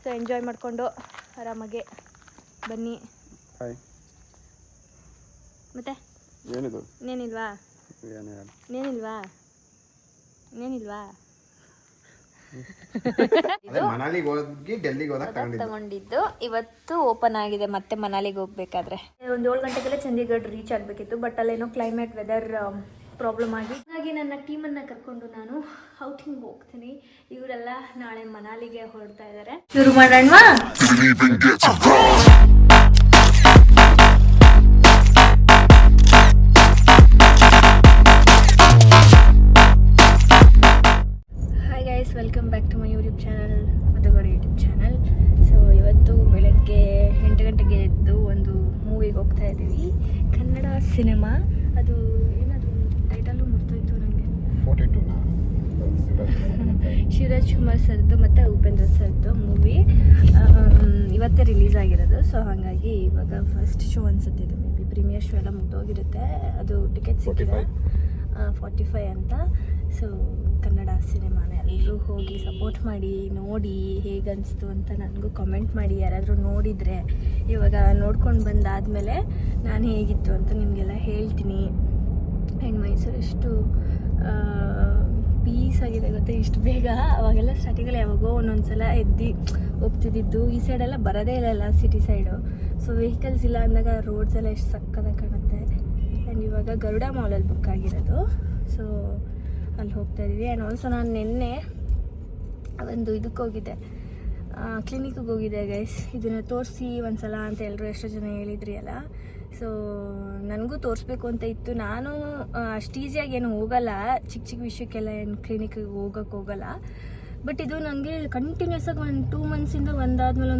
So enjoy ಮಾಡಿಕೊಂಡು ಆರಾಮಾಗೆ ಬನ್ನಿ. ಮತ್ತೆ ಏನಿದು ಇನ್ನೇನಿಲ್ವಾ ಇನ್ನೇನಿಲ್ವಾ ಇನ್ನೇನಿಲ್ವಾ ಮನಾಲಿಗೆ ಹೋಗಿ ಡೆಲ್ಲಿಗೆ ಹೋದಾಗ ತಗೊಂಡಿದ್ದು ಇವತ್ತು ಓಪನ್ ಆಗಿದೆ. ಮತ್ತೆ ಮನಾಲಿಗೆ ಹೋಗ್ಬೇಕಾದ್ರೆ ಒಂದು 7 ಗಂಟೆಗೆಲ್ಲ ಚಂಡೀಗಢ ರೀಚ್ ಆಗಬೇಕಿತ್ತು. ಬಟ್ ಅಲ್ಲೇನೋ ಕ್ಲೈಮೇಟ್ ವೆದರ್ ಪ್ರಾಬ್ಲಮ್ ಆಗಿ ಹಾಗಾಗಿ ನನ್ನ ಟೀಮನ್ನು ಕರ್ಕೊಂಡು ನಾನು ಔಟಿಂಗ್ ಹೋಗ್ತೀನಿ. ಇವರೆಲ್ಲ ನಾಳೆ ಮನಾಲಿಗೆ ಹೊರಡ್ತಾ ಇದ್ದಾರೆ. ಶುರು ಮಾಡೋಣವಾ? Hi guys, welcome back to my YouTube channel, Madhu Gowda YouTube channel. So ಇವತ್ತು ಬೆಳಗ್ಗೆ 8 ಗಂಟೆಗೆ ಎದ್ದು ಒಂದು ಮೂವಿಗೆ ಹೋಗ್ತಾ ಇದ್ದೀವಿ. ಕನ್ನಡ ಸಿನಿಮಾ. ಅದು ಏನದು ಟೈಟಲ್ಲು ಮುರ್ತೋಯ್ತು ನನಗೆ. ಶಿವರಾಜ್ ಕುಮಾರ್ ಸರ್ದು ಮತ್ತು ಉಪೇಂದ್ರ ಸರ್ದು ಮೂವಿ ಇವತ್ತೇ ರಿಲೀಸ್ ಆಗಿರೋದು. ಸೊ ಹಾಗಾಗಿ ಇವಾಗ ಫಸ್ಟ್ ಶೋ ಅನ್ಸುತ್ತಿದೆ. ಮೇ ಬಿ ಪ್ರೀಮಿಯರ್ ಶೋ ಎಲ್ಲ ಮುಗ್ದೋಗಿರುತ್ತೆ. ಅದು ಟಿಕೆಟ್ ಸಿಕ್ಕಿದೆ 45 ಅಂತ. ಸೊ ಕನ್ನಡ ಸಿನಿಮಾನ ಎಲ್ಲರೂ ಹೋಗಿ ಸಪೋರ್ಟ್ ಮಾಡಿ ನೋಡಿ ಹೇಗನ್ನಿಸ್ತು ಅಂತ ನನಗೂ ಕಮೆಂಟ್ ಮಾಡಿ. ಯಾರಾದರೂ ನೋಡಿದರೆ ಇವಾಗ ನೋಡ್ಕೊಂಡು ಬಂದಾದಮೇಲೆ ನಾನು ಹೇಗಿತ್ತು ಅಂತ ನಿಮಗೆಲ್ಲ ಹೇಳ್ತೀನಿ. ಆ್ಯಂಡ್ ಮೈಸೂರು ಎಷ್ಟು ಪೀಸ್ ಆಗಿದೆ ಗೊತ್ತಾ ಇಷ್ಟು ಬೇಗ. ಅವಾಗೆಲ್ಲ ಸ್ಟಾರ್ಟಿಂಗಲ್ಲಿ ಯಾವಾಗೋ ಒಂದೊಂದು ಸಲ ಎದ್ದು ಹೋಗ್ತಿದ್ದಿದ್ದು. ಈ ಸೈಡೆಲ್ಲ ಬರೋದೇ ಇಲ್ಲ ಸಿಟಿ ಸೈಡು. ಸೊ ವೆಹಿಕಲ್ಸ್ ಇಲ್ಲ ಅಂದಾಗ ರೋಡ್ಸ್ ಎಲ್ಲ ಎಷ್ಟು ಸಕ್ಕತ್ತಾಗಿ ಕಾಣುತ್ತೆ. ಆ್ಯಂಡ್ ಇವಾಗ ಗರುಡ ಮಾಲಲ್ಲಿ ಬುಕ್ ಆಗಿರೋದು. ಸೊ ಅಲ್ಲಿ ಹೋಗ್ತಾ ಇದ್ದೀವಿ. ಆ್ಯಂಡ್ ಆಲ್ಸೋ ನಾನು ನಿನ್ನೆ ಒಂದು ಇದಕ್ಕೆ ಹೋಗಿದ್ದೆ, ಕ್ಲಿನಿಕ್ಗೆ ಹೋಗಿದ್ದೆ ಗೈಸ್. ಇದನ್ನು ತೋರಿಸಿ ಒಂದು ಸಲ ಅಂತ ಎಲ್ಲರೂ ಎಷ್ಟೋ ಜನ ಹೇಳಿದ್ರಿ ಅಲ್ಲ. ಸೊ ನನಗೂ ತೋರಿಸ್ಬೇಕು ಅಂತ ಇತ್ತು. ನಾನು ಅಷ್ಟು ಈಸಿಯಾಗಿ ಏನು ಹೋಗಲ್ಲ, ಚಿಕ್ಕ ಚಿಕ್ಕ ವಿಷಯಕ್ಕೆಲ್ಲ ಏನು ಕ್ಲಿನಿಕ್ಗೆ ಹೋಗೋಲ್ಲ. ಬಟ್ ಇದು ನನಗೆ ಕಂಟಿನ್ಯೂಸ್ ಆಗಿ ಒಂದು 2 ಮಂತ್ಸಿಂದ ಒಂದಾದ್ಮೇಲೆ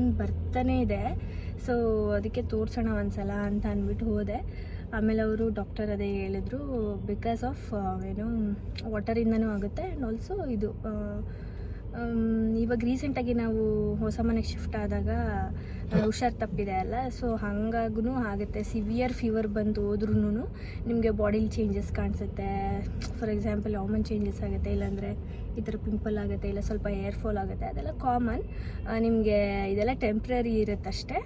ಒಂದು ಬರ್ತಾನೇ ಇದೆ. ಸೊ ಅದಕ್ಕೆ ತೋರಿಸೋಣ ಒಂದು ಸಲ ಅಂತ ಅಂದ್ಬಿಟ್ಟು ಹೋದೆ. ಆಮೇಲೆ ಅವರು ಡಾಕ್ಟರ್ ಅದೇ ಹೇಳಿದ್ರು, ಬಿಕಾಸ್ ಆಫ್ ಏನು ವಾಟರಿಂದನೂ ಆಗುತ್ತೆ. ಆ್ಯಂಡ್ ಆಲ್ಸೋ ಇದು ಇವಾಗ ರೀಸೆಂಟಾಗಿ ನಾವು ಹೊಸ ಮನೆಗೆ ಶಿಫ್ಟ್ ಆದಾಗ ಹುಷಾರು ತಪ್ಪಿದೆ ಅಲ್ಲ. ಸೊ ಹಾಗಾಗೂ ಆಗುತ್ತೆ. ಸಿವಿಯರ್ ಫೀವರ್ ಬಂದು ಹೋದ್ರೂ ನಿಮಗೆ ಬಾಡಿಲಿ ಚೇಂಜಸ್ ಕಾಣಿಸುತ್ತೆ. ಫಾರ್ ಎಕ್ಸಾಂಪಲ್ ಹಾರ್ಮೋನ್ ಚೇಂಜಸ್ ಆಗುತ್ತೆ, ಇಲ್ಲಾಂದರೆ ಈ ಥರ ಪಿಂಪಲ್ ಆಗುತ್ತೆ, ಇಲ್ಲ ಸ್ವಲ್ಪ ಏರ್ ಫಾಲ್ ಆಗುತ್ತೆ. ಅದೆಲ್ಲ ಕಾಮನ್. ನಿಮಗೆ ಇದೆಲ್ಲ ಟೆಂಪ್ರರಿ ಇರುತ್ತಷ್ಟೇ,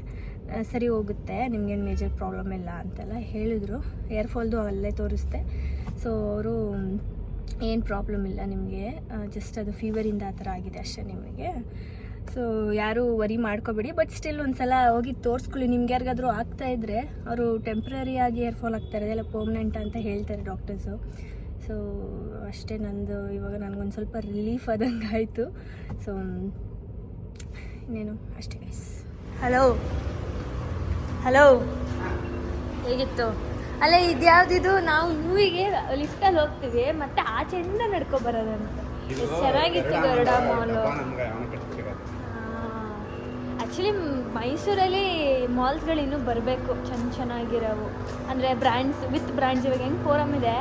ಸರಿ ಹೋಗುತ್ತೆ, ನಿಮಗೇನು ಮೇಜರ್ ಪ್ರಾಬ್ಲಮ್ ಇಲ್ಲ ಅಂತೆಲ್ಲ ಹೇಳಿದ್ರು. ಏರ್ ಫಾಲ್ದು ಅಲ್ಲೇ ತೋರಿಸ್ದೆ. ಸೊ ಅವರು ಏನು ಪ್ರಾಬ್ಲಮ್ ಇಲ್ಲ ನಿಮಗೆ, ಜಸ್ಟ್ ಅದು ಫೀವರಿಂದ ಆ ಥರ ಆಗಿದೆ ಅಷ್ಟೇ ನಿಮಗೆ. ಸೊ ಯಾರೂ ವರಿ ಮಾಡ್ಕೋಬೇಡಿ. ಬಟ್ ಸ್ಟಿಲ್ ಒಂದು ಸಲ ಹೋಗಿ ತೋರಿಸ್ಕೊಳ್ಳಿ. ನಿಮ್ಗೆ ಯಾರಿಗಾದರೂ ಆಗ್ತಾಯಿದ್ರೆ ಅವರು ಟೆಂಪ್ರರಿಯಾಗಿ ಏರ್ ಫಾಲ್ ಆಗ್ತಾರೆ, ಅದೆಲ್ಲ ಪರ್ಮನೆಂಟ್ ಅಂತ ಹೇಳ್ತಾರೆ ಡಾಕ್ಟರ್ಸು. ಸೊ ಅಷ್ಟೇ ನಂದು. ಇವಾಗ ನನಗೊಂದು ಸ್ವಲ್ಪ ರಿಲೀಫ್ ಆದಂಗೆ ಆಯಿತು. ಸೊ ಇನ್ನೇನು ಅಷ್ಟೇ ಗೈಸ್. ಹಲೋ ಹೇಗಿತ್ತು? ಅಲ್ಲ ಇದ್ಯಾವ್ದಿದು, ನಾವು ಮೂವಿಗೆ ಲಿಫ್ಟಲ್ಲಿ ಹೋಗ್ತೀವಿ ಮತ್ತೆ ಆಚೆಯಿಂದ ನಡ್ಕೊ ಬರೋದಂತ. ಎಷ್ಟು ಚೆನ್ನಾಗಿತ್ತು ಗರುಡ ಮಾಲು. ಆ್ಯಕ್ಚುಲಿ ಮೈಸೂರಲ್ಲಿ ಮಾಲ್ಸ್ಗಳು ಇನ್ನೂ ಬರಬೇಕು, ಚೆನ್ನಾಗಿರೋವು. ಅಂದರೆ ಬ್ರ್ಯಾಂಡ್ಸ್ ವಿತ್ ಬ್ರ್ಯಾಂಡ್ಸ್. ಇವಾಗ ಹೆಂಗೆ ಫೋರಮ್ ಇದೆ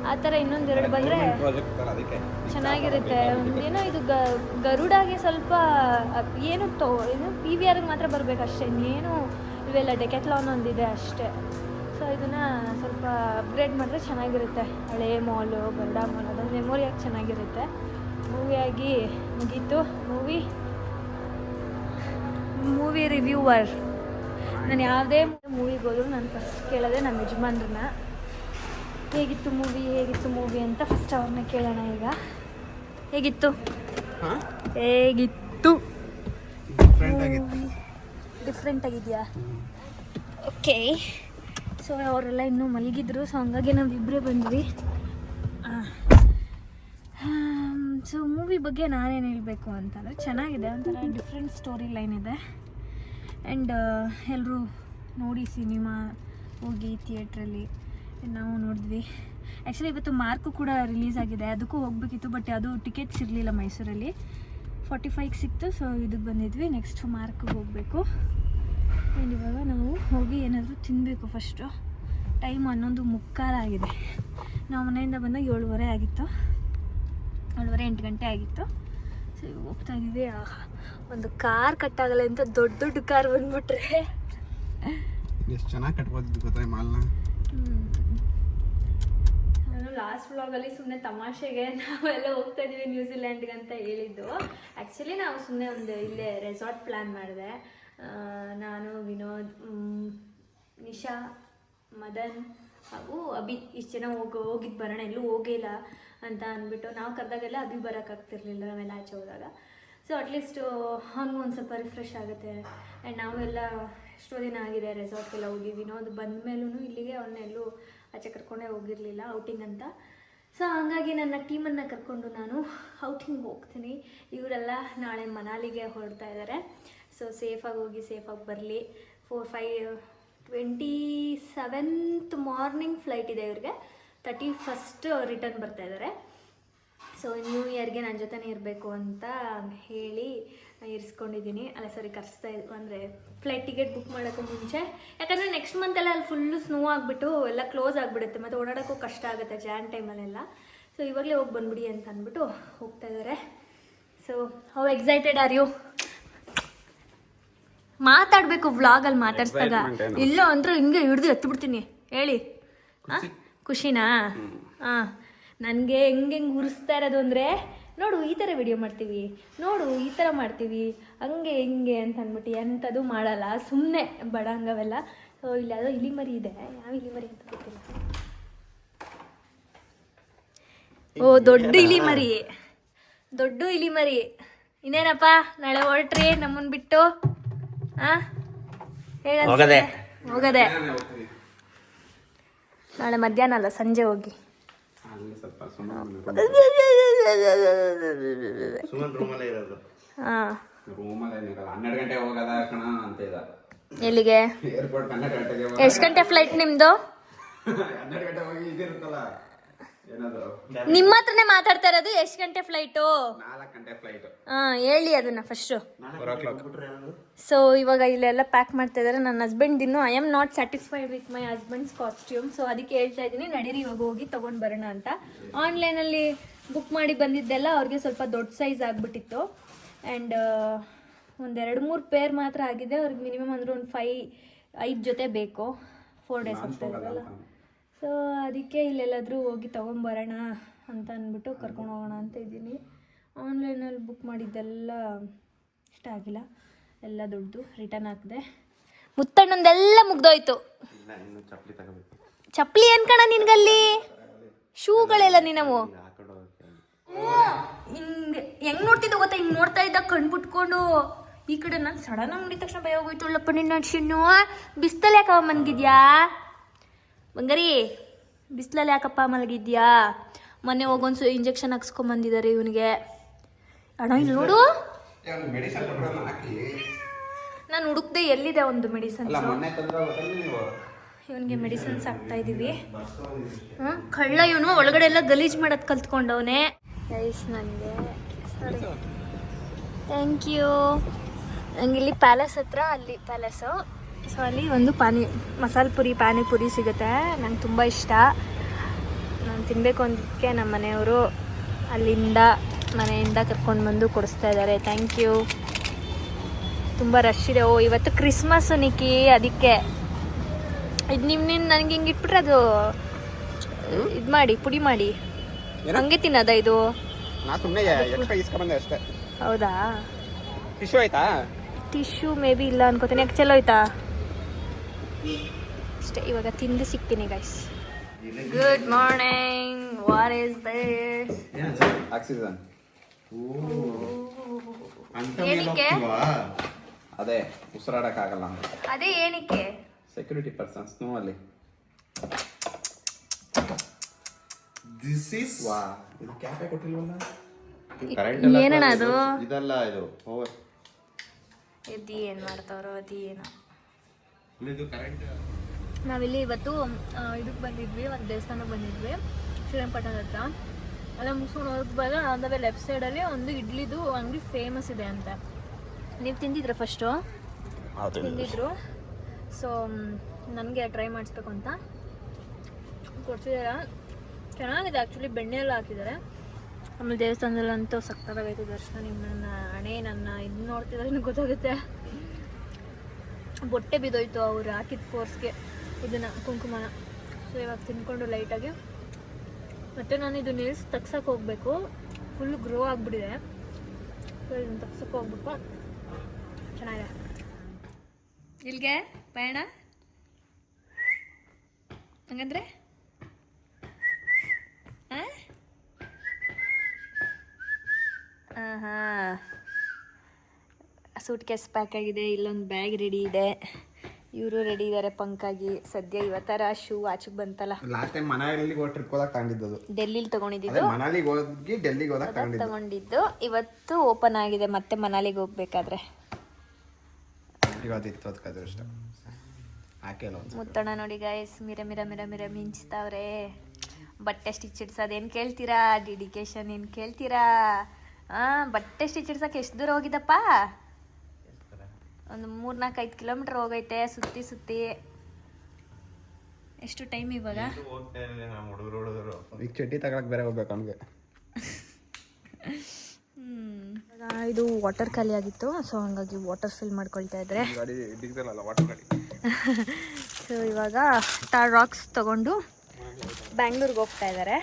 ಆ ಥರ ಇನ್ನೊಂದೆರಡು ಬಂದರೆ ಚೆನ್ನಾಗಿರುತ್ತೆ. ಏನೋ ಇದು ಗರುಡಾಗೆ ಸ್ವಲ್ಪ ಏನು PVR ಮಾತ್ರ ಬರಬೇಕು ಅಷ್ಟೇ. ಇನ್ನೇನು ಇವೆಲ್ಲ ಡೆಕ್ಯಾಥ್ಲಾನ್ ಒಂದಿದೆ ಅಷ್ಟೇ. ಸೊ ಇದನ್ನು ಸ್ವಲ್ಪ ಅಪ್ಗ್ರೇಡ್ ಮಾಡಿದ್ರೆ ಚೆನ್ನಾಗಿರುತ್ತೆ. ಹಳೇ ಮಾಲು, ಗರುಡ ಮಾಲ್, ಅದೊಂದು ಮೆಮೊರಿಯಾಗಿ ಚೆನ್ನಾಗಿರುತ್ತೆ. ಮೂವಿಯಾಗಿ ಮುಗೀತು. Movie reviewer. ನಾನು ಯಾವುದೇ ಮೂವಿಗೆ ಹೋದ್ರು ನಾನು ಫಸ್ಟ್ ಕೇಳೋದೆ ನಮ್ಮ ಯಜಮಾನ್ರನ್ನ, ಹೇಗಿತ್ತು ಮೂವಿ ಅಂತ. ಫಸ್ಟ್ ಅವ್ರನ್ನ ಕೇಳೋಣ. ಈಗ ಹೇಗಿತ್ತು? ಡಿಫ್ರೆಂಟ್ ಆಗಿದೆಯಾ? ಓಕೆ. ಸೊ ಅವರೆಲ್ಲ ಇನ್ನೂ ಮಲಗಿದ್ರು. ಸೊ ಹಂಗಾಗಿ ನಾವಿಬ್ಬರೇ ಬಂದ್ವಿ. ಸೊ ಮೂವಿ ಬಗ್ಗೆ ನಾನೇನು ಹೇಳಬೇಕು ಅಂತಂದರೆ, ಚೆನ್ನಾಗಿದೆ, ಒಂಥರ ಡಿಫ್ರೆಂಟ್ ಸ್ಟೋರಿ ಲೈನ್ ಇದೆ. ಆ್ಯಂಡ್ ಎಲ್ಲರೂ ನೋಡಿ ಸಿನಿಮಾ ಹೋಗಿ ಥಿಯೇಟ್ರಲ್ಲಿ. ನಾವು ನೋಡಿದ್ವಿ. ಆ್ಯಕ್ಚುಲಿ ಇವತ್ತು ಮಾರ್ಕು ಕೂಡ ರಿಲೀಸ್ ಆಗಿದೆ, ಅದಕ್ಕೂ ಹೋಗಬೇಕಿತ್ತು. ಬಟ್ ಅದು ಟಿಕೆಟ್ಸ್ ಇರಲಿಲ್ಲ ಮೈಸೂರಲ್ಲಿ. 45ಗೆ ಸಿಕ್ತು. ಸೊ ಇದಕ್ಕೆ ಬಂದಿದ್ವಿ. ನೆಕ್ಸ್ಟ್ ಮಾರ್ಕಿಗೆ ಹೋಗಬೇಕು. ಆ್ಯಂಡ್ ಇವಾಗ ನಾವು ಹೋಗಿ ಏನಾದರೂ ತಿನ್ನಬೇಕು ಫಸ್ಟು. ಟೈಮ್ 11:15 ಆಗಿದೆ. ನಾವು ಮನೆಯಿಂದ ಬಂದಾಗ 7:30 ಆಗಿತ್ತು. 7:30 8 ಗಂಟೆ ಆಗಿತ್ತು. ಸೊ ಇವಾಗ ಹೋಗ್ತಾ ಇದ್ದೀವಿ. ಒಂದು ಕಾರ್ ಕಟ್ಟಾಗಲ್ಲ ಅಂತ ದೊಡ್ಡ ಕಾರ್ ಬಂದ್ಬಿಟ್ರೆ ಎಷ್ಟು ಚೆನ್ನಾಗಿ ಕಟ್ಬೋದು ಗೊತ್ತಾ ಮಾಲ್ನ. ಲಾಸ್ಟ್ ವ್ಲಾಗಲ್ಲಿ ಸುಮ್ಮನೆ ತಮಾಷೆಗೆ ನಾವೆಲ್ಲ ಹೋಗ್ತಾ ಇದೀವಿ ನ್ಯೂಜಿಲ್ಯಾಂಡ್ಗೆ ಅಂತ ಹೇಳಿದ್ದು. ಆ್ಯಕ್ಚುಲಿ ನಾವು ಸುಮ್ಮನೆ ಒಂದು ಇಲ್ಲೇ ರೆಸಾರ್ಟ್ ಪ್ಲ್ಯಾನ್ ಮಾಡಿದೆ. ನಾನು, ವಿನೋದ್, ನಿಶಾ, ಮದನ್ ಹಾಗೂ ಅಭಿ ಇಷ್ಟು ಜನ ಹೋಗಿದ್ದು ಬರೋಣ, ಎಲ್ಲೂ ಹೋಗಿಲ್ಲ ಅಂತ ಅಂದ್ಬಿಟ್ಟು ನಾವು ಕರೆದಾಗೆಲ್ಲ ಅಭಿ ಬರೋಕ್ಕಾಗ್ತಿರ್ಲಿಲ್ಲ ನಾವೆಲ್ಲ ಆಚೆ ಹೋದಾಗ. ಸೊ ಅಟ್ಲೀಸ್ಟು ಹಂಗೆ ಒಂದು ಸ್ವಲ್ಪ ರಿಫ್ರೆಶ್ ಆಗುತ್ತೆ. ಆ್ಯಂಡ್ ನಾವೆಲ್ಲ ಎಷ್ಟೋ ದಿನ ಆಗಿದೆ ರೆಸಾರ್ಟ್ಗೆಲ್ಲ ಹೋಗಿ. ವಿನೋದ್ ಬಂದ ಮೇಲೂ ಇಲ್ಲಿಗೆ ಅವನ್ನೆಲ್ಲೂ ಆಚೆ ಕರ್ಕೊಂಡೇ ಹೋಗಿರಲಿಲ್ಲ ಔಟಿಂಗ್ ಅಂತ. ಸೊ ಹಾಗಾಗಿ ನನ್ನ ಟೀಮನ್ನು ಕರ್ಕೊಂಡು ನಾನು ಔಟಿಂಗ್ ಹೋಗ್ತೀನಿ. ಇವರೆಲ್ಲ ನಾಳೆ ಮನಾಲಿಗೆ ಹೊರಡ್ತಾ ಇದ್ದಾರೆ. ಸೊ ಸೇಫಾಗಿ ಹೋಗಿ ಸೇಫಾಗಿ ಬರಲಿ. 27th ಮಾರ್ನಿಂಗ್ ಫ್ಲೈಟ್ ಇದೆ ಇವ್ರಿಗೆ. 31st ರಿಟರ್ನ್ ಬರ್ತಾ ಇದ್ದಾರೆ. ಸೊ ನ್ಯೂ ಇಯರ್ಗೆ ನನ್ನ ಜೊತೆನೇ ಇರಬೇಕು ಅಂತ ಹೇಳಿ ಇರಿಸ್ಕೊಂಡಿದ್ದೀನಿ. ಕರೆಸ್ತಾ ಇದ್ದು ಅಂದರೆ ಫ್ಲೈಟ್ ಟಿಕೆಟ್ ಬುಕ್ ಮಾಡೋಕ್ಕೂ ಮುಂಚೆ, ಯಾಕಂದರೆ ನೆಕ್ಸ್ಟ್ ಮಂತೆಲ್ಲ ಅಲ್ಲಿ ಫುಲ್ಲು ಸ್ನೋ ಆಗಿಬಿಟ್ಟು ಎಲ್ಲ ಕ್ಲೋಸ್ ಆಗಿಬಿಡುತ್ತೆ, ಮತ್ತು ಓಡಾಡೋಕ್ಕೂ ಕಷ್ಟ ಆಗುತ್ತೆ ಜಾನ್ ಟೈಮಲ್ಲೆಲ್ಲ. ಸೊ ಇವಾಗಲೇ ಹೋಗಿ ಬಂದ್ಬಿಡಿ ಅಂತ ಅಂದ್ಬಿಟ್ಟು ಹೋಗ್ತಾ ಇದ್ದಾರೆ. So how excited are you? ಮಾತಾಡಬೇಕು ವ್ಲಾಗಲ್ಲಿ ಮಾತಾಡ್ಸ್ದಾಗ. ಇಲ್ಲ ಅಂದ್ರೆ ಹಿಂಗೆ ಹಿಡ್ದು ಎತ್ಬಿಡ್ತೀನಿ. ಹೇಳಿ, ಖುಷಿನಾ? ಹಾಂ, ನನಗೆ ಹೆಂಗೆ ಉರಿಸ್ತಾ ಇರೋದು ಅಂದರೆ, ನೋಡು ಈ ಥರ ವಿಡಿಯೋ ಮಾಡ್ತೀವಿ, ನೋಡು ಈ ಥರ ಮಾಡ್ತೀವಿ, ಹಂಗೆ ಹಿಂಗೆ ಅಂತ ಅಂದ್ಬಿಟ್ಟು ಎಂಥದ್ದು ಮಾಡಲ್ಲ, ಸುಮ್ಮನೆ ಬಡ ಹಂಗವೆಲ್ಲ. ಸೊ ಇಲ್ಲಿ ಯಾವುದೋ ಇಲಿಮರಿ ಇದೆ, ಯಾವ ಇಲಿಮರಿ ಅಂತ ಗೊತ್ತಿಲ್ಲ. ಓ ದೊಡ್ಡ ಇಲಿಮರಿ, ದೊಡ್ಡ ಇಲಿಮರಿ. ಇನ್ನೇನಪ್ಪ ನಾಳೆ ಹೊರಟ್ರಿ ನಮ್ಮನ್ನು ಬಿಟ್ಟು? ಹಾಂ ಹೋಗದೆ ನಾಳೆ ಮಧ್ಯಾಹ್ನ ಅಲ್ಲ, ಸಂಜೆ ಹೋಗಿ. ಎಲ್ಲಿಗೆ? ಎಷ್ಟು ಗಂಟೆ ಫ್ಲೈಟ್ ನಿಮ್ದು? ನಿಮ್ಮ ಹತ್ರನೇ ಮಾತಾಡ್ತಾ ಇರೋದು. ಎಷ್ಟು ಗಂಟೆ ಫ್ಲೈಟು? 4 ಗಂಟೆ ಫ್ಲೈಟ್. ಹೇಳಿ ಅದನ್ನ ಫಸ್ಟು. ಸೊ ಇವಾಗ ಇಲ್ಲೆಲ್ಲ ಪ್ಯಾಕ್ ಮಾಡ್ತಾ ಇದ್ದಾರೆ. ನನ್ನ ಹಸ್ಬೆಂಡ್ ಇನ್ನು I am not satisfied with my husbands costume. So ಅದಕ್ಕೆ ಹೇಳ್ತಾ ಇದ್ದೀನಿ, ನಡೀರಿ ಇವಾಗ ಹೋಗಿ ತೊಗೊಂಡು ಬರೋಣ ಅಂತ. ಆನ್ಲೈನಲ್ಲಿ ಬುಕ್ ಮಾಡಿ ಬಂದಿದ್ದೆಲ್ಲ ಅವ್ರಿಗೆ ಸ್ವಲ್ಪ ದೊಡ್ಡ ಸೈಜ್ ಆಗಿಬಿಟ್ಟಿತ್ತು. ಆ್ಯಂಡ್ ಒಂದು 2-3 ಪೇರ್ ಮಾತ್ರ ಆಗಿದೆ. ಅವ್ರಿಗೆ ಮಿನಿಮಮ್ ಅಂದರೆ ಒಂದು 5 ಜೊತೆ ಬೇಕು. 4 days ಹೋಗ್ತಾ ಇದ್ದಾರಲ್ಲ. ಸೊ ಅದಕ್ಕೆ ಇಲ್ಲೆಲ್ಲಾದರೂ ಹೋಗಿ ತೊಗೊಂಬರೋಣ ಅಂತ ಅಂದ್ಬಿಟ್ಟು ಕರ್ಕೊಂಡು ಹೋಗೋಣ ಅಂತ ಇದ್ದೀನಿ. ಆನ್ಲೈನಲ್ಲಿ ಬುಕ್ ಮಾಡಿದ್ದೆಲ್ಲ ಇಷ್ಟ ಆಗಿಲ್ಲ, ಎಲ್ಲ ದುಡ್ಡು ರಿಟರ್ನ್ ಹಾಕಿದೆ. ಮುತ್ತಣ್ಣಂದೆಲ್ಲ ಮುಗ್ದೋಯ್ತು. ಚಪ್ಪಲಿ ಅನ್ಕಣ ನಿನ್ಗಲ್ಲಿ, ಶೂಗಳೆಲ್ಲ ನೀನವು ಹಿಂಗೆ ಹೆಂಗ್ ನೋಡ್ತಿದ್ದ ಗೊತ್ತಾ? ಹಿಂಗೆ ನೋಡ್ತಾ ಇದ್ದ ಕಣ್ಬಿಟ್ಕೊಂಡು ಈ ಕಡೆ. ನಾನು ಸಡನ್ ಆಗಿ ನೋಡಿದ ತಕ್ಷಣ ಭಯ ಹೋಗೋಯ್ತು. ಉಳ್ಳಪ್ಪ ನಿನ್ನ ಶಿನ್ನು, ಬಿಸ್ತಲ್ಲಿ ಯಾಕವ ಮನ್ಗಿದ್ಯಾ ಬಂಗಾರಿ? ಬಿಸಿಲಲ್ಲಿ ಯಾಕಪ್ಪ ಮಲಗಿದ್ಯಾ? ಮೊನ್ನೆ ಹೋಗೊಂದು ಇಂಜೆಕ್ಷನ್ ಹಾಕ್ಸ್ಕೊಂಬಂದಿದ್ದಾರೆ ಇವನಿಗೆ. ಅಣ್ಣ ಇಲ್ಲಿ ನೋಡು, ನಾನು ಹುಡುಕ್ದೆ ಎಲ್ಲಿದೆ ಒಂದು ಮೆಡಿಸನ್ಸ್. ಇವನಿಗೆ ಮೆಡಿಸಿನ್ಸ್ ಹಾಕ್ತಾ ಇದ್ದೀವಿ. ಕಳ್ಳ ಇವನು ಒಳಗಡೆ ಎಲ್ಲ ಗಲೀಜು ಮಾಡೋದು ಕಲ್ತ್ಕೊಂಡವನೇ. ಗೈಸ್ ನನಗೆ ಸಾರಿ, ಥ್ಯಾಂಕ್ ಯು. ನಂಗೆ ಇಲ್ಲಿ ಪ್ಯಾಲೇಸ್ ಹತ್ರ, ಅಲ್ಲಿ ಪ್ಯಾಲೇಸು. ಸೊ ಅಲ್ಲಿ ಒಂದು ಮಸಾಲೆ ಪುರಿ, ಪಾನಿಪುರಿ ಸಿಗುತ್ತೆ. ನಂಗೆ ತುಂಬ ಇಷ್ಟ. ನಾನು ತಿನ್ನಬೇಕು ಅಂದಕ್ಕೆ ನಮ್ಮ ಮನೆಯವರು ಮನೆಯಿಂದ ಕರ್ಕೊಂಡು ಬಂದು ಕೊಡಿಸ್ತಾ ಇದ್ದಾರೆ. Thank you. ತುಂಬ ರಶ್ ಇದೆ. ಓ ಇವತ್ತು ಕ್ರಿಸ್ಮಸ್ಸು ನಿಕ್ಕಿ, ಅದಕ್ಕೆ ಇದು ನನಗೆ ಹಿಂಗೆ ಇಟ್ಬಿಟ್ರೆ ಅದು ಇದು ಮಾಡಿ ಪುಡಿ ಮಾಡಿ ಹಂಗೆ ತಿನ್ನೋದ ಇದು? ಹೌದಾ? ಟಿಶ್ಯೂ ಆಯ್ತಾ? ಟಿಶ್ಯೂ ಮೇ ಬಿ ಇಲ್ಲ ಅನ್ಕೋತೀನಿ. ಯಾಕೆ ಚಲೋ ಆಯ್ತಾ? ಅಷ್ಟೇ, ಇವಾಗ ತಿಂದು ಸಿಗ್ತೀನಿ guys. Good morning. What is this? Oxygen. ಏನಕ್ಕೆ? ಅದೇ ಉಸಿರಾಡಕ್ಕಾಗಲ್ಲ. ಅದೇ ಏನಕ್ಕೆ? ಸೆಕ್ಯೂರಿಟಿ ಪರ್ಸನ್ಸ್ ನೋ ಅಲ್ಲಿ. ದಿಸ್ ಇಸ್ ವಾ, ಇದು ಕ್ಯಾಪೆ ಕೊಟ್ಟಿಲ್ವಲ್ಲ? ಕರೆಂಟ್ ಎಲ್ಲ ಏನಣ್ಣ ಅದು? ಇದಲ್ಲ, ಇದು ಪವರ್. ಇದು ಏನು ಮಾಡ್ತಾರೋ ಅದು ಏನೋ. ಇದು ಕರೆಂಟ್. ನಾವಿಲ್ಲಿ ಇವತ್ತು ಇದಕ್ಕೆ ಬಂದಿದ್ವಿ, ಒಂದು ದೇವಸ್ಥಾನಕ್ಕೆ ಬಂದಿದ್ವಿ ಶ್ರೀರಂಗಪಟ್ಟಣದ ಹತ್ರ. ಅಲ್ಲ ಮುಗಿಸ್ಕೊಂಡು ಹೋಗ್ಬಾಗ ಅದಾವೆ ಲೆಫ್ಟ್ ಸೈಡಲ್ಲಿ ಒಂದು ಇಡ್ಲಿದು ಅಂಗಡಿ ಫೇಮಸ್ ಇದೆ ಅಂತ. ನೀವು ತಿಂದಿದ್ರ ಫಸ್ಟು? ತಿಂದಿದ್ರು. ಸೊ ನನಗೆ ಟ್ರೈ ಮಾಡಿಸ್ಬೇಕು ಅಂತ ಕೊಡ್ತಿದ್ದಾರೆ. ಚೆನ್ನಾಗಿದೆ ಆ್ಯಕ್ಚುಲಿ, ಬೆಣ್ಣೆ ಎಲ್ಲ ಹಾಕಿದ್ದಾರೆ. ಆಮೇಲೆ ದೇವಸ್ಥಾನದಲ್ಲಂತೂ ಸಕ್ಕತ್ತಾಗೈತೆ ದರ್ಶನ. ನನ್ನ ಹಣೆ, ನನ್ನ ಇದು ನೋಡ್ತಿದ್ರೆ ಇನ್ನೂ ಗೊತ್ತಾಗುತ್ತೆ. ಬೊಟ್ಟೆ ಬಿದ್ದೋಯ್ತು ಅವ್ರು ಹಾಕಿದ ಫೋರ್ಸ್ಗೆ ಇದನ್ನು, ಕುಂಕುಮನ. ಸೊ ಇವಾಗ ತಿನ್ಕೊಂಡು ಲೈಟಾಗಿ ಮತ್ತು ನಾನು ಇದು ನೇಲ್ಸ್ ತಗ್ಸಕ್ಕೆ ಹೋಗಬೇಕು. ಫುಲ್ ಗ್ರೋ ಆಗಿಬಿಟ್ಟಿದೆ. ಸೊ ಇದನ್ನು ತಗ್ಸಕ್ಕೆ ಹೋಗ್ಬೇಕು. ಚೆನ್ನಾಗಿದೆ. ಇಲ್ಲಿಗೆ ಪಯಣ ಹಂಗಂದ್ರೆ ಹಾಂ ಸೂಟ್ ಕೇಸ್ ಪ್ಯಾಕ್ ಆಗಿದೆ. ಇಲ್ಲೊಂದು ಬ್ಯಾಗ್ ರೆಡಿ ಇದೆ. ಇವರು ರೆಡಿ ಇದ್ದಾರೆ ಪಂಕಾಗಿ. ಸದ್ಯ ಇವತ್ತರ ಶೂ ಆಚೆಗೆ ಬಂತಲ್ಲ. ಲಾಸ್ಟ್ ಟೈಮ್ ಮನಾಲಿಗೆ ಹೋಗಿ ಟ್ರಿಪ್ ಹೋದಾಗ ತಗೊಂಡಿದ್ದು. ಡೆಲ್ಲಿಲಿ ತಗೊಂಡಿದ್ದು. ಮನಾಲಿಗೆ ಹೋಗಿ ಡೆಲ್ಲಿಗೆ ಹೋದಾಗ ತಗೊಂಡಿದ್ದು. ಇವತ್ತು ಓಪನ್ ಆಗಿದೆ ಮತ್ತೆ ಮನಾಲಿಗೆ ಹೋಗ್ಬೇಕಾದ್ರೆ. ಇವತ್ತಿತ್ತು ಅದಕ್ಕೆ ಇಷ್ಟ ಹಾಕೇನೋ ಮುತ್ತಣ ನೋಡಿ ಗಾಯ್ಸ್, ಮಿರ ಮಿರ ಮಿರ ಮಿರ ಮಿಂಚ್ತಾವ್ರೆ. ಬಟ್ಟೆ ಸ್ಟಿಚ್ ಇಡ್ಸೋದೇನು ಕೇಳ್ತೀರಾ? ಡೆಡಿಕೇಶನ್ ಏನು ಕೇಳ್ತೀರಾ? ಬಟ್ಟೆ ಸ್ಟಿಚ್ ಇಡ್ಸಕ್ಕೆ ಎಷ್ಟು ದೂರ ಹೋಗಿದ್ದಪ್ಪ? ಒಂದು 3-4-5 ಕಿಲೋಮೀಟರ್ ಹೋಗೈತೆ ಸುತ್ತಿ ಸುತ್ತಿ. ಎಷ್ಟು ಟೈಮ್ ಇವಾಗ? ಈಗ ಚಡ್ಡಿ ತಗೊಳಕ್ ಬೇರೆ ಹೋಗ್ಬೇಕು ನಮಗೆ. ಇದು ವಾಟರ್ ಖಾಲಿ ಆಗಿತ್ತು, ಸೊ ಹಂಗಾಗಿ ವಾಟರ್ ಫಿಲ್ ಮಾಡ್ಕೊಳ್ತಾ ಇದ್ರೆ. ಸೊ ಇವಾಗ ಟಾರ್ ರಾಕ್ಸ್ ತಗೊಂಡು ಬ್ಯಾಂಗ್ಳೂರ್ಗೆ ಹೋಗ್ತಾ ಇದ್ದಾರೆ.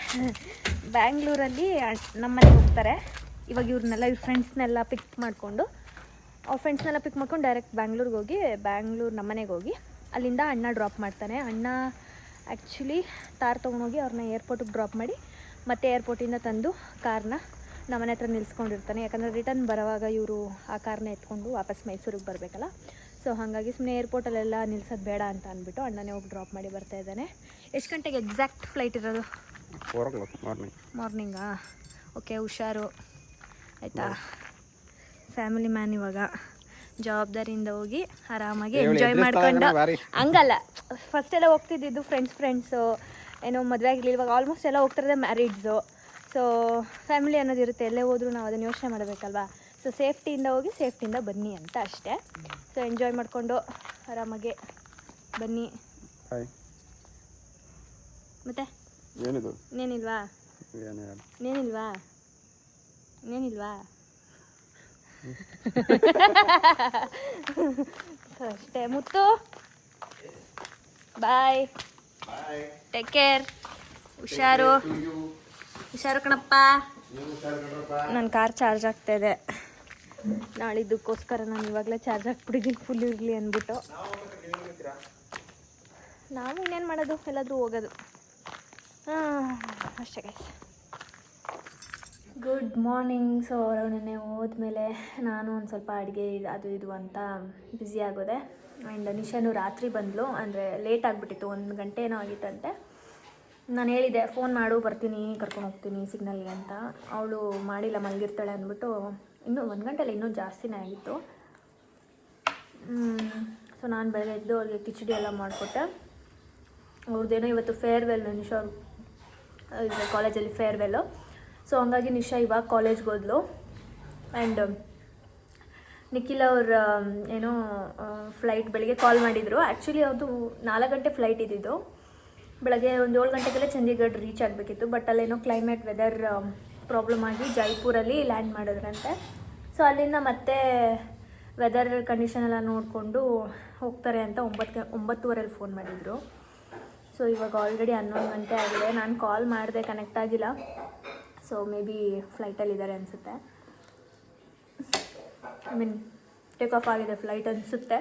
ಬ್ಯಾಂಗ್ಳೂರಲ್ಲಿ ನಮ್ಮ ಮನೆಗೆ ಹೋಗ್ತಾರೆ. ಇವಾಗ ಇವ್ರ ಫ್ರೆಂಡ್ಸ್ನೆಲ್ಲ ಪಿಕ್ ಮಾಡಿಕೊಂಡು ಡೈರೆಕ್ಟ್ ಬ್ಯಾಂಗ್ಳೂರ್ಗೆ ಹೋಗಿ ನಮ್ಮ ಮನೆಗೆ ಹೋಗಿ ಅಲ್ಲಿಂದ ಅಣ್ಣ ಡ್ರಾಪ್ ಮಾಡ್ತಾನೆ. ಅಣ್ಣ ಆ್ಯಕ್ಚುಲಿ ತಾರ್ ತೊಗೊಂಡೋಗಿ ಅವ್ರನ್ನ ಏರ್ಪೋರ್ಟಿಗೆ ಡ್ರಾಪ್ ಮಾಡಿ ಮತ್ತೆ ಏರ್ಪೋರ್ಟಿಂದ ತಂದು ಕಾರ್ನ ನಮ್ಮನೆ ಹತ್ರ ನಿಲ್ಸ್ಕೊಂಡಿರ್ತಾನೆ. ಯಾಕಂದರೆ ರಿಟರ್ನ್ ಬರೋವಾಗ ಇವರು ಆ ಕಾರ್ನ ಎತ್ಕೊಂಡು ವಾಪಸ್ ಮೈಸೂರಿಗೆ ಬರಬೇಕಲ್ಲ. ಸೊ ಹಾಗಾಗಿ ಸುಮ್ಮನೆ ಏರ್ಪೋರ್ಟಲ್ಲೆಲ್ಲ ನಿಲ್ಸೋದು ಬೇಡ ಅಂತ ಅಂದ್ಬಿಟ್ಟು ಅಣ್ಣನೇ ಹೋಗಿ ಡ್ರಾಪ್ ಮಾಡಿ ಬರ್ತಾ ಇದ್ದಾನೆ. ಎಷ್ಟು ಗಂಟೆಗೆ ಎಕ್ಸಾಕ್ಟ್ ಫ್ಲೈಟ್ ಇರೋದು? 4 o'clock ಮಾರ್ನಿಂಗಾ? ಓಕೆ, ಹುಷಾರು ಆಯಿತಾ. ಫ್ಯಾಮಿಲಿ ಮ್ಯಾನ್ ಇವಾಗ ಜವಾಬ್ದಾರಿಯಿಂದ ಹೋಗಿ ಆರಾಮಾಗಿ ಎಂಜಾಯ್ ಮಾಡ್ಕೊಂಡು. ಹಂಗಲ್ಲ, ಫಸ್ಟ್ ಎಲ್ಲ ಹೋಗ್ತಿದ್ದು ಫ್ರೆಂಡ್ಸು ಏನೋ ಮದುವೆ ಆಗಿರಲಿಲ್ಲ. ಇವಾಗ ಆಲ್ಮೋಸ್ಟ್ ಎಲ್ಲ ಹೋಗ್ತಿರೋದೇ ಮ್ಯಾರಿಡ್ಸು. ಸೊ ಫ್ಯಾಮಿಲಿ ಅನ್ನೋದಿರುತ್ತೆ, ಎಲ್ಲೇ ಹೋದರೂ ನಾವು ಅದನ್ನು ಯೋಚನೆ ಮಾಡಬೇಕಲ್ವಾ. ಸೊ ಸೇಫ್ಟಿಯಿಂದ ಹೋಗಿ ಸೇಫ್ಟಿಯಿಂದ ಬನ್ನಿ ಅಂತ ಅಷ್ಟೇ. ಸೊ ಎಂಜಾಯ್ ಮಾಡಿಕೊಂಡು ಆರಾಮಾಗಿ ಬನ್ನಿ. ಮತ್ತೆ ಏನಿದು? ಇನ್ನೇನಿಲ್ವಾ? ಸೊ ಅಷ್ಟೇ. ಮುತ್ತು ಬಾಯ್, ಟೇಕ್ ಕೇರ್, ಹುಷಾರು ಕಣಪ್ಪ. ನನ್ನ ಕಾರ್ ಚಾರ್ಜ್ ಆಗ್ತಾಯಿದೆ. ನಾಳಿದ್ದಕ್ಕೋಸ್ಕರ ನಾನು ಇವಾಗಲೇ ಚಾರ್ಜ್ ಹಾಕ್ಬಿಟ್ಟಿದ್ದೀನಿ ಫುಲ್ ಇರಲಿ ಅಂದ್ಬಿಟ್ಟು. ನಾವು ಇನ್ನೇನು ಮಾಡೋದು, ಎಲ್ಲಾದರೂ ಹೋಗೋದು ಅಷ್ಟೇ ಗೈಸ್. Good morning. ಸೊ ಅವರು ನೆನ್ನೆ ಹೋದ್ಮೇಲೆ ನಾನು ಒಂದು ಸ್ವಲ್ಪ ಅಡುಗೆ ಅದು ಇದು ಅಂತ ಬ್ಯುಸಿ ಆಗೋದೆ. ಆ್ಯಂಡ್ ನಿಶಾನು ರಾತ್ರಿ ಬಂದಳು, ಅಂದರೆ ಲೇಟ್ ಆಗಿಬಿಟ್ಟಿತ್ತು, 1 ಗಂಟೆ ಏನೋ ಆಗಿತ್ತಂತೆ. ನಾನು ಹೇಳಿದೆ ಫೋನ್ ಮಾಡು, ಬರ್ತೀನಿ, ಕರ್ಕೊಂಡು ಹೋಗ್ತೀನಿ ಸಿಗ್ನಲ್ಗೆ ಅಂತ. ಅವಳು ಮಾಡಿಲ್ಲ, ಮಲಗಿರ್ತಾಳೆ ಅಂದ್ಬಿಟ್ಟು. ಇನ್ನೂ 1 ಗಂಟೆಲ್ಲ ಇನ್ನೂ ಜಾಸ್ತಿನೇ ಆಗಿತ್ತು. ಸೊ ನಾನು ಬೆಳಗ್ಗೆ ಎದ್ದು ಅವ್ರಿಗೆ ಕಿಚಡಿ ಎಲ್ಲ ಮಾಡಿಕೊಟ್ಟೆ. ಅವ್ರದ್ದೇನೋ ಇವತ್ತು ಫೇರ್ವೆಲ್, ನಿಶಾ ಅವ್ರ ಕಾಲೇಜಲ್ಲಿ ಫೇರ್ವೆಲ್ಲು. ಸೊ ಹಂಗಾಗಿ ನಿಶಾ ಇವಾಗ ಕಾಲೇಜ್ಗೆ ಹೋದ್ಲು. ಆ್ಯಂಡ್ ನಿಖಿಲ್ ಅವ್ರ ಏನೋ ಫ್ಲೈಟ್ ಬೆಳಿಗ್ಗೆ ಕಾಲ್ ಮಾಡಿದರು. ಆ್ಯಕ್ಚುಲಿ ಅದು 4 ಗಂಟೆ ಫ್ಲೈಟ್ ಇದ್ದಿದ್ದು. ಬೆಳಗ್ಗೆ ಒಂದು 7 ಗಂಟೆಗೆಲ್ಲ ಚಂಡೀಗಢ ರೀಚ್ ಆಗಬೇಕಿತ್ತು. ಬಟ್ ಅಲ್ಲೇನೋ ಕ್ಲೈಮೇಟ್ ವೆದರ್ ಪ್ರಾಬ್ಲಮ್ ಆಗಿ ಜೈಪುರಲ್ಲಿ ಲ್ಯಾಂಡ್ ಮಾಡಿದ್ರಂತೆ. ಸೊ ಅಲ್ಲಿಂದ ಮತ್ತೆ ವೆದರ್ ಕಂಡೀಷನ್ ಎಲ್ಲ ನೋಡಿಕೊಂಡು ಹೋಗ್ತಾರೆ ಅಂತ 9:30 ಫೋನ್ ಮಾಡಿದರು. ಸೊ ಇವಾಗ ಆಲ್ರೆಡಿ 11 ಗಂಟೆ ಆಗಿದೆ. ನಾನು ಕಾಲ್ ಮಾಡಿದೆ, ಕನೆಕ್ಟ್ ಆಗಿಲ್ಲ. ಸೊ ಮೇ ಬಿ ಫ್ಲೈಟಲ್ಲಿದ್ದಾರೆ ಅನಿಸುತ್ತೆ. ಟೇಕ್ ಆಫ್ ಆಗಿದೆ ಫ್ಲೈಟ್ ಅನಿಸುತ್ತೆ.